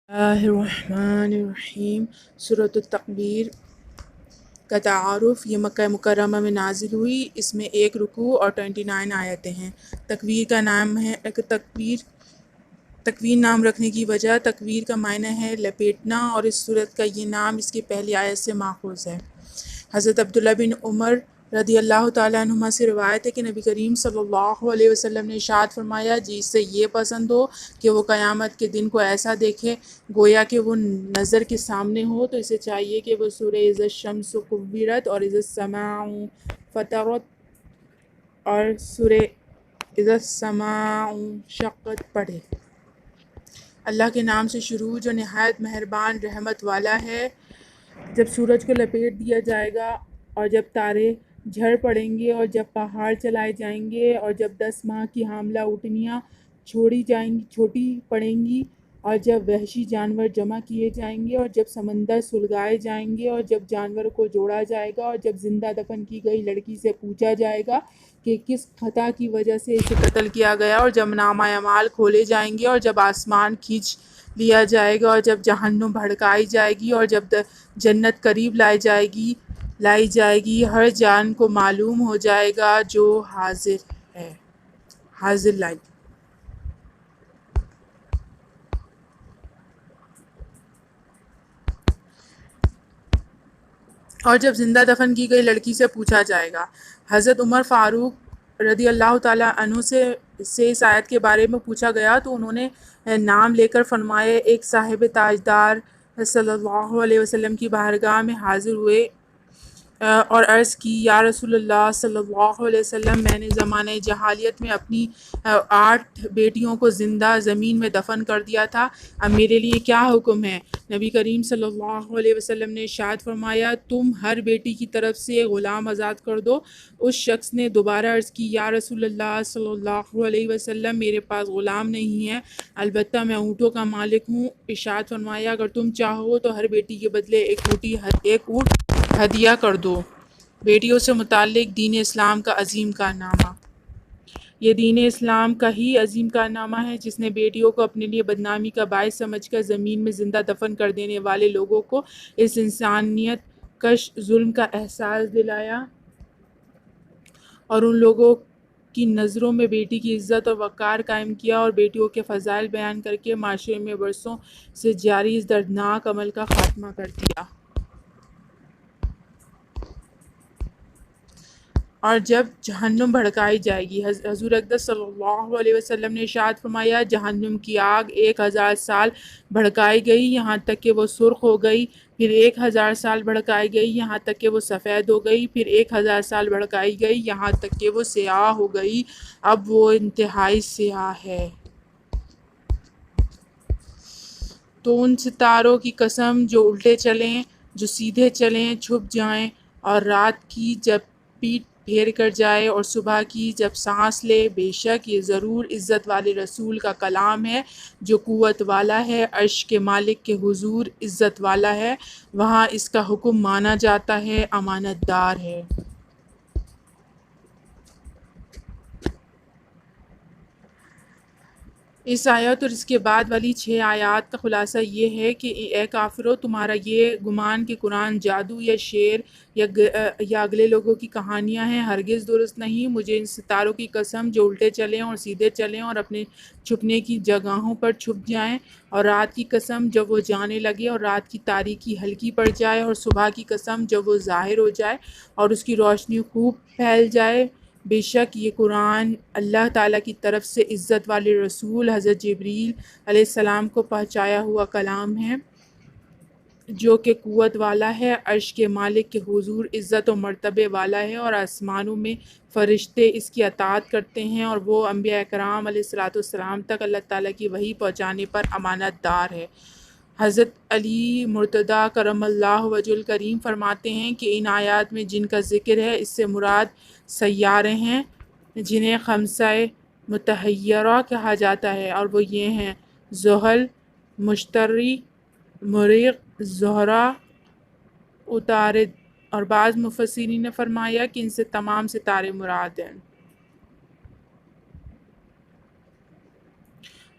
الرحمن سورۃ التکویر کا تعارف۔ یہ مکہ مکرمہ میں نازل ہوئی۔ اس میں 1 رکوع اور 29 آیتیں ہیں۔ تکویر کا نام ہے تکویر نام رکھنے کی وجہ، تکویر کا معنی ہے لپیٹنا، اور اس صورت کا یہ نام اس کی پہلی آیت سے ماخوذ ہے۔ حضرت عبداللہ بن عمر رضی اللہ تعالیٰ عنہما سے روایت ہے کہ نبی کریم صلی اللہ علیہ وسلم نے ارشاد فرمایا، جس سے یہ پسند ہو کہ وہ قیامت کے دن کو ایسا دیکھے گویا کہ وہ نظر کے سامنے ہو، تو اسے چاہیے کہ وہ سورہ اذا الشمس کورت اور اذا السماء فطرت اور سورہ اذا السماء انشقت پڑھے۔ اللہ کے نام سے شروع جو نہایت مہربان رحمت والا ہے۔ جب سورج کو لپیٹ دیا جائے گا، اور جب تارے جھڑ پڑیں گے، اور جب پہاڑ چلائے جائیں گے، اور جب 10 ماہ کی حاملہ اونٹنیاں چھوٹی پڑیں گی، اور جب وحشی جانور جمع کیے جائیں گے، اور جب سمندر سلگائے جائیں گے، اور جب جانور کو جوڑا جائے گا، اور جب زندہ دفن کی گئی لڑکی سے پوچھا جائے گا کہ کس خطا کی وجہ سے اسے قتل کیا گیا، اور جب نامہ اعمال کھولے جائیں گے، اور جب آسمان کھینچ لیا جائے گا، اور جب جہنم بھڑکائی جائے گی، اور جب جنت قریب لائی جائے گی، ہر جان کو معلوم ہو جائے گا جو حاضر لائی۔ اور جب زندہ دفن کی گئی لڑکی سے پوچھا جائے گا۔ حضرت عمر فاروق رضی اللہ تعالیٰ عنہ سے اس آیت کے بارے میں پوچھا گیا تو انہوں نے نام لے کر فرمایا، ایک صاحب تاجدار صلی اللہ علیہ وسلم کی بارگاہ میں حاضر ہوئے اور عرض کی، یا رسول اللہ صلی اللہ علیہ وسلم، میں نے زمانہ جاہلیت میں اپنی 8 بیٹیوں کو زندہ زمین میں دفن کر دیا تھا، اب میرے لیے کیا حکم ہے؟ نبی کریم صلی اللہ علیہ وسلم نے ارشاد فرمایا، تم ہر بیٹی کی طرف سے غلام آزاد کر دو۔ اس شخص نے دوبارہ عرض کی، یا رسول اللہ صلی اللہ علیہ وسلم، میرے پاس غلام نہیں ہے، البتہ میں اونٹوں کا مالک ہوں۔ ارشاد فرمایا، اگر تم چاہو تو ہر بیٹی کے بدلے ایک اونٹ ہدیہ کر دو۔ بیٹیوں سے متعلق دین اسلام کا عظیم کارنامہ۔ یہ دین اسلام کا ہی عظیم کارنامہ ہے جس نے بیٹیوں کو اپنے لیے بدنامی کا باعث سمجھ کر زمین میں زندہ دفن کر دینے والے لوگوں کو اس انسانیت کش ظلم کا احساس دلایا، اور ان لوگوں کی نظروں میں بیٹی کی عزت اور وقار قائم کیا، اور بیٹیوں کے فضائل بیان کر کے معاشرے میں برسوں سے جاری اس دردناک عمل کا خاتمہ کر دیا۔ اور جب جہنم بھڑکائی جائے گی، حضور اقدس صلی اللہ علیہ وسلم نے ارشاد فرمایا، جہنم کی آگ 1000 سال بھڑکائی گئی یہاں تک کہ وہ سرخ ہو گئی، پھر 1000 سال بھڑکائی گئی یہاں تک کہ وہ سفید ہو گئی، پھر 1000 سال بھڑکائی گئی یہاں تک کہ وہ سیاہ ہو گئی، اب وہ انتہائی سیاہ ہے۔ تو ان ستاروں کی قسم جو الٹے چلیں، جو سیدھے چلیں، چھپ جائیں، اور رات کی جب پیٹ پھیر کر جائے اور صبح کی جب سانس لے، بے شک یہ ضرور عزت والے رسول کا کلام ہے جو قوت والا ہے، عرش کے مالک کے حضور عزت والا ہے، وہاں اس کا حکم مانا جاتا ہے، امانت دار ہے۔ اس آیت اور اس کے بعد والی 6 آیات کا خلاصہ یہ ہے کہ اے کافرو، تمہارا یہ گمان کہ قرآن جادو یا شعر یا اگلے لوگوں کی کہانیاں ہیں ہرگز درست نہیں۔ مجھے ان ستاروں کی قسم جو الٹے چلیں اور سیدھے چلیں اور اپنے چھپنے کی جگہوں پر چھپ جائیں، اور رات کی قسم جب وہ جانے لگے اور رات کی تاریکی ہلکی پڑ جائے، اور صبح کی قسم جب وہ ظاہر ہو جائے اور اس کی روشنی خوب پھیل جائے، بے شک یہ قرآن اللہ تعالیٰ کی طرف سے عزت والے رسول حضرت جبریل علیہ السلام کو پہنچایا ہوا کلام ہے جو کہ قوت والا ہے، عرش کے مالک کے حضور عزت و مرتبے والا ہے، اور آسمانوں میں فرشتے اس کی اطاعت کرتے ہیں، اور وہ انبیاء کرام علیہ السلام تک اللہ تعالیٰ کی وحی پہنچانے پر امانت دار ہے۔ حضرت علی مرتضیٰ کرم اللہ وجہ الکریم فرماتے ہیں کہ ان آیات میں جن کا ذکر ہے اس سے مراد سیارے ہیں جنہیں خمسہ متحیرہ کہا جاتا ہے، اور وہ یہ ہیں: زحل، مشتری، مریخ، زہرہ، عطارد، اور بعض مفسرین نے فرمایا کہ ان سے تمام ستارے مراد ہیں۔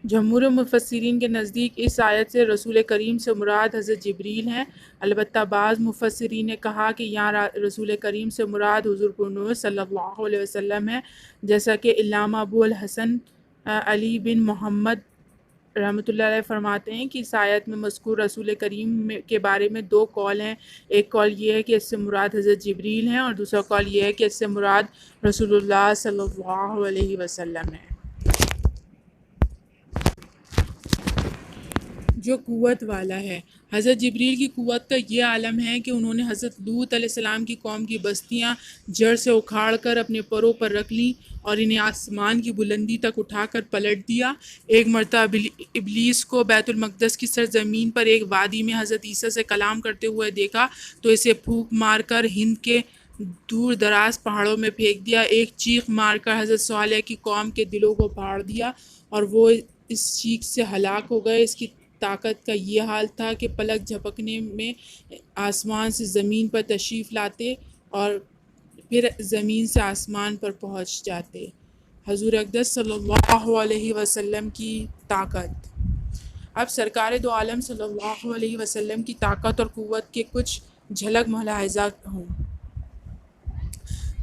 جمہور مفسرین کے نزدیک اس آیت سے رسول کریم سے مراد حضرت جبریل ہیں، البتہ بعض مفسرین نے کہا کہ یہاں رسول کریم سے مراد حضور پرنور صلی اللہ علیہ وسلم ہے، جیسا کہ علامہ ابو الحسن علی بن محمد رحمۃ اللہ علیہ فرماتے ہیں کہ اس آیت میں مذکور رسول کریم کے بارے میں دو قول ہیں۔ ایک قول یہ ہے کہ اس سے مراد حضرت جبریل ہیں، اور دوسرا قول یہ ہے کہ اس سے مراد رسول اللہ صلی اللہ علیہ وسلم ہے، جو قوت والا ہے۔ حضرت جبریل کی قوت کا یہ عالم ہے کہ انہوں نے حضرت لوط علیہ السلام کی قوم کی بستیاں جڑ سے اکھاڑ کر اپنے پروں پر رکھ لیں اور انہیں آسمان کی بلندی تک اٹھا کر پلٹ دیا۔ ایک مرتبہ ابلیس کو بیت المقدس کی سرزمین پر ایک وادی میں حضرت عیسیٰ سے کلام کرتے ہوئے دیکھا تو اسے پھونک مار کر ہند کے دور دراز پہاڑوں میں پھینک دیا۔ ایک چیخ مار کر حضرت صالح کی قوم کے دلوں کو پھاڑ دیا اور وہ اس چیخ سے ہلاک ہو گئے۔ اس کی طاقت کا یہ حال تھا کہ پلک جھپکنے میں آسمان سے زمین پر تشریف لاتے اور پھر زمین سے آسمان پر پہنچ جاتے۔ حضور اقدس صلی اللہ علیہ وسلم کی طاقت۔ اب سرکار دو عالم صلی اللہ علیہ وسلم کی طاقت اور قوت کے کچھ جھلک ملاحظہ ہوں۔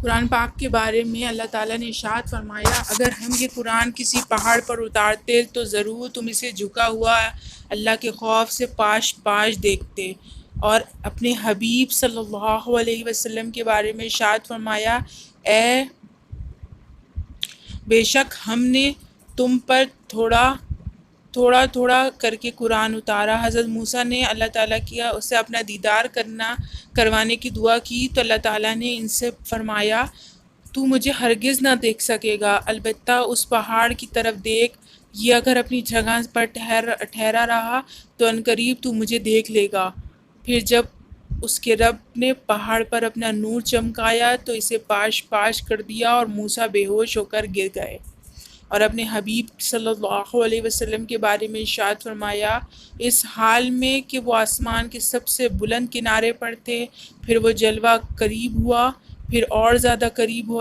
قرآن پاک کے بارے میں اللہ تعالیٰ نے ارشاد فرمایا، اگر ہم یہ قرآن کسی پہاڑ پر اتارتے تو ضرور تم اسے جھکا ہوا اللہ کے خوف سے پاش پاش دیکھتے۔ اور اپنے حبیب صلی اللہ علیہ وسلم کے بارے میں ارشاد فرمایا، بے شک ہم نے تم پر تھوڑا تھوڑا کر کے قرآن اتارا۔ حضرت موسیٰ نے اللہ تعالیٰ کیا اسے اپنا دیدار کروانے کی دعا کی تو اللہ تعالیٰ نے ان سے فرمایا، تو مجھے ہرگز نہ دیکھ سکے گا، البتہ اس پہاڑ کی طرف دیکھ، یہ اگر اپنی جگہ پر ٹھہرا رہا تو عنقریب تو مجھے دیکھ لے گا۔ پھر جب اس کے رب نے پہاڑ پر اپنا نور چمکایا تو اسے پاش پاش کر دیا اور موسیٰ بے ہوش ہو کر گر گئے۔ اور اپنے حبیب صلی اللہ علیہ وسلم کے بارے میں ارشاد فرمایا، اس حال میں کہ وہ آسمان کے سب سے بلند کنارے پر تھے، پھر وہ جلوہ قریب ہوا، پھر اور زیادہ قریب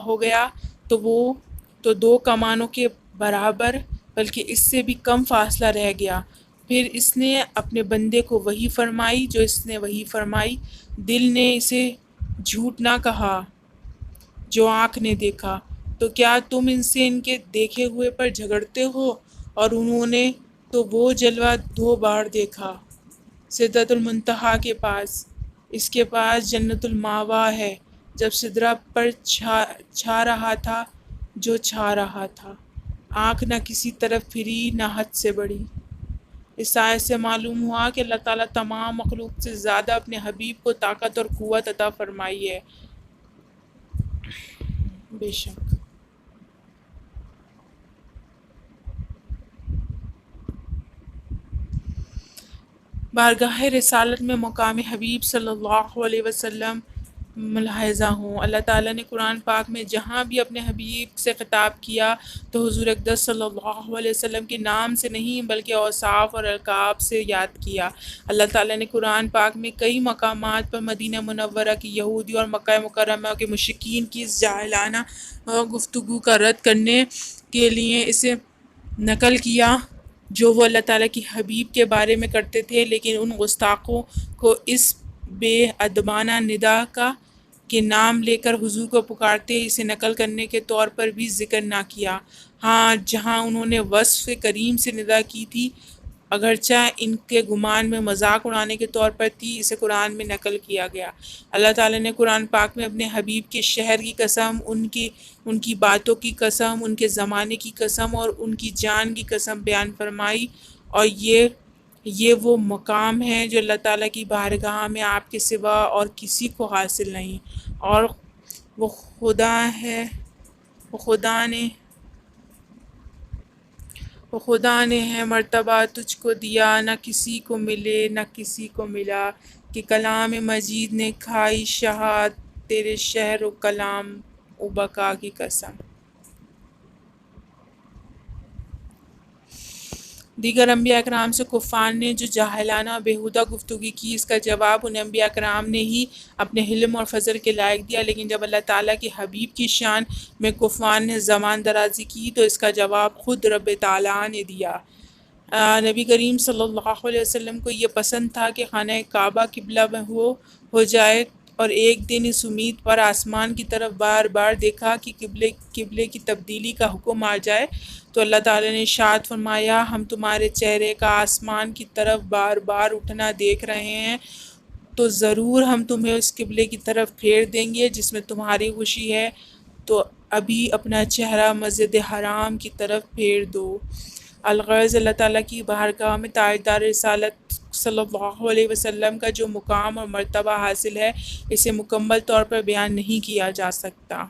ہو گیا تو دو کمانوں کے برابر بلکہ اس سے بھی کم فاصلہ رہ گیا۔ پھر اس نے اپنے بندے کو وحی فرمائی جو اس نے وحی فرمائی، دل نے اسے جھوٹ نہ کہا جو آنکھ نے دیکھا، تو کیا تم ان سے ان کے دیکھے ہوئے پر جھگڑتے ہو؟ اور انہوں نے تو وہ جلوہ 2 بار دیکھا، سدرۃ المنتہا کے پاس، اس کے پاس جنت المأویٰ ہے، جب سدرہ پر چھا رہا تھا جو چھا رہا تھا، آنکھ نہ کسی طرف پھری نہ حد سے بڑھی۔ اس آیت سے معلوم ہوا کہ اللہ تعالیٰ تمام مخلوق سے زیادہ اپنے حبیب کو طاقت اور قوت عطا فرمائی ہے۔ بے شک بارگاہ رسالت میں مقام حبیب صلی اللہ علیہ وسلم ملاحظہ ہوں۔ اللہ تعالیٰ نے قرآن پاک میں جہاں بھی اپنے حبیب سے خطاب کیا تو حضور اقدس صلی اللہ علیہ وسلم کے نام سے نہیں بلکہ اوصاف اور القاب سے یاد کیا۔ اللہ تعالیٰ نے قرآن پاک میں کئی مقامات پر مدینہ منورہ کی یہودی اور مکہ مکرمہ کے مشرکین کی اس جاہلانہ گفتگو کا رد کرنے کے لیے اسے نقل کیا جو وہ اللہ تعالیٰ کی حبیب کے بارے میں کرتے تھے، لیکن ان گستاخوں کو اس بے ادبانہ ندا کے نام لے کر حضور کو پکارتے اسے نقل کرنے کے طور پر بھی ذکر نہ کیا۔ ہاں جہاں انہوں نے وصف کریم سے ندا کی تھی، اگرچہ ان کے گمان میں مذاق اڑانے کے طور پر تھی، اسے قرآن میں نقل کیا گیا۔ اللہ تعالیٰ نے قرآن پاک میں اپنے حبیب کے شہر کی قسم، ان کی باتوں کی قسم، ان کے زمانے کی قسم اور ان کی جان کی قسم بیان فرمائی، اور یہ وہ مقام ہے جو اللہ تعالیٰ کی بارگاہ میں آپ کے سوا اور کسی کو حاصل نہیں، اور وہ خدا نے ہے مرتبہ تجھ کو دیا، نہ کسی کو ملے نہ کسی کو ملا، کہ کلام مجید نے کھائی شہاد تیرے شہر و کلام و بقا کی قسم۔ دیگر انبیاء اکرام سے کفار نے جو جاہلانہ بیہودہ گفتگو کی، اس کا جواب انہیں انبیاء اکرام نے ہی اپنے حلم اور فضل کے لائق دیا، لیکن جب اللہ تعالیٰ کے حبیب کی شان میں کفار نے زبان درازی کی تو اس کا جواب خود رب تعالیٰ نے دیا۔ نبی کریم صلی اللہ علیہ وسلم کو یہ پسند تھا کہ خانہ کعبہ قبلہ میں ہو جائے، اور ایک دن اس امید پر آسمان کی طرف بار بار دیکھا کہ قبلے کی تبدیلی کا حکم آ جائے تو اللہ تعالیٰ نے ارشاد فرمایا، ہم تمہارے چہرے کا آسمان کی طرف بار بار اٹھنا دیکھ رہے ہیں، تو ضرور ہم تمہیں اس قبلے کی طرف پھیر دیں گے جس میں تمہاری خوشی ہے، تو ابھی اپنا چہرہ مسجد حرام کی طرف پھیر دو۔ الغرض اللہ تعالیٰ کی بارگاہ میں تاجدار رسالت صلی اللہ علیہ وسلم کا جو مقام اور مرتبہ حاصل ہے، اسے مکمل طور پر بیان نہیں کیا جا سکتا۔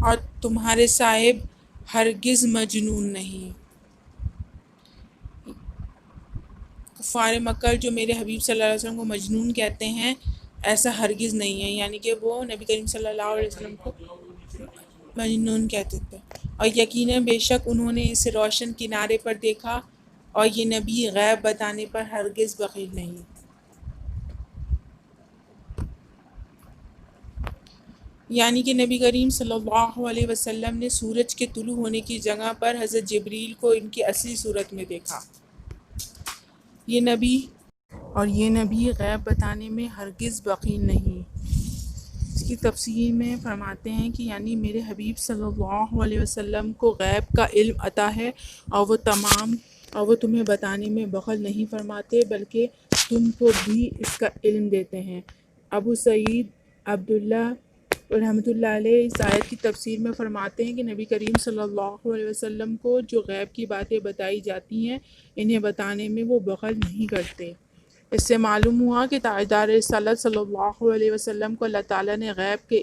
اور تمہارے صاحب ہرگز مجنون نہیں۔ کفار مکہ جو میرے حبیب صلی اللہ علیہ وسلم کو مجنون کہتے ہیں، ایسا ہرگز نہیں ہے، یعنی کہ وہ نبی کریم صلی اللہ علیہ وسلم کو مجنون کہتے تھے، اور یقیناً بے شک انہوں نے اسے روشن کنارے پر دیکھا، اور یہ نبی غیب بتانے پر ہرگز بخیل نہیں۔ یعنی کہ نبی کریم صلی اللہ علیہ وسلم نے سورج کے طلوع ہونے کی جگہ پر حضرت جبریل کو ان کی اصلی صورت میں دیکھا۔ یہ نبی غیب بتانے میں ہرگز بخیل نہیں۔ اس کی تفسیر میں فرماتے ہیں کہ یعنی میرے حبیب صلی اللہ علیہ وسلم کو غیب کا علم عطا ہے، اور وہ تمہیں بتانے میں بخل نہیں فرماتے بلکہ تم کو بھی اس کا علم دیتے ہیں۔ ابو سعید عبداللہ رحمۃ اللہ علیہ اس آیت کی تفسیر میں فرماتے ہیں کہ نبی کریم صلی اللہ علیہ وسلم کو جو غیب کی باتیں بتائی جاتی ہیں، انہیں بتانے میں وہ بخل نہیں کرتے۔ اس سے معلوم ہوا کہ تاجدار رسالت صلی اللہ علیہ وسلم کو اللہ تعالیٰ نے غیب کا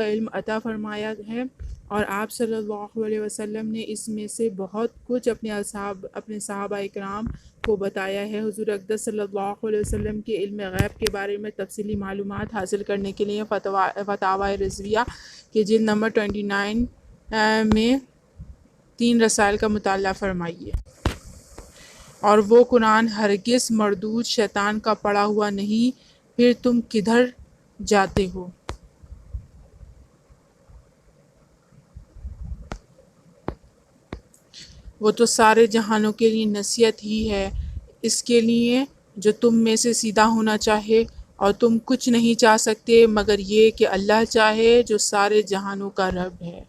علم عطا فرمایا ہے، اور آپ صلی اللہ علیہ وسلم نے اس میں سے بہت کچھ اپنے صحابہ اکرام کو بتایا ہے۔ حضور اقدس صلی اللہ علیہ وسلم کے علم غیب کے بارے میں تفصیلی معلومات حاصل کرنے کے لیے فتاوی رضویہ کے جلد نمبر 29 میں 3 رسائل کا مطالعہ فرمائیے۔ اور وہ قرآن ہرگز مردود شیطان کا پڑھا ہوا نہیں، پھر تم کدھر جاتے ہو؟ وہ تو سارے جہانوں کے لیے نصیحت ہی ہے، اس کے لیے جو تم میں سے سیدھا ہونا چاہے، اور تم کچھ نہیں چاہ سکتے مگر یہ کہ اللہ چاہے جو سارے جہانوں کا رب ہے۔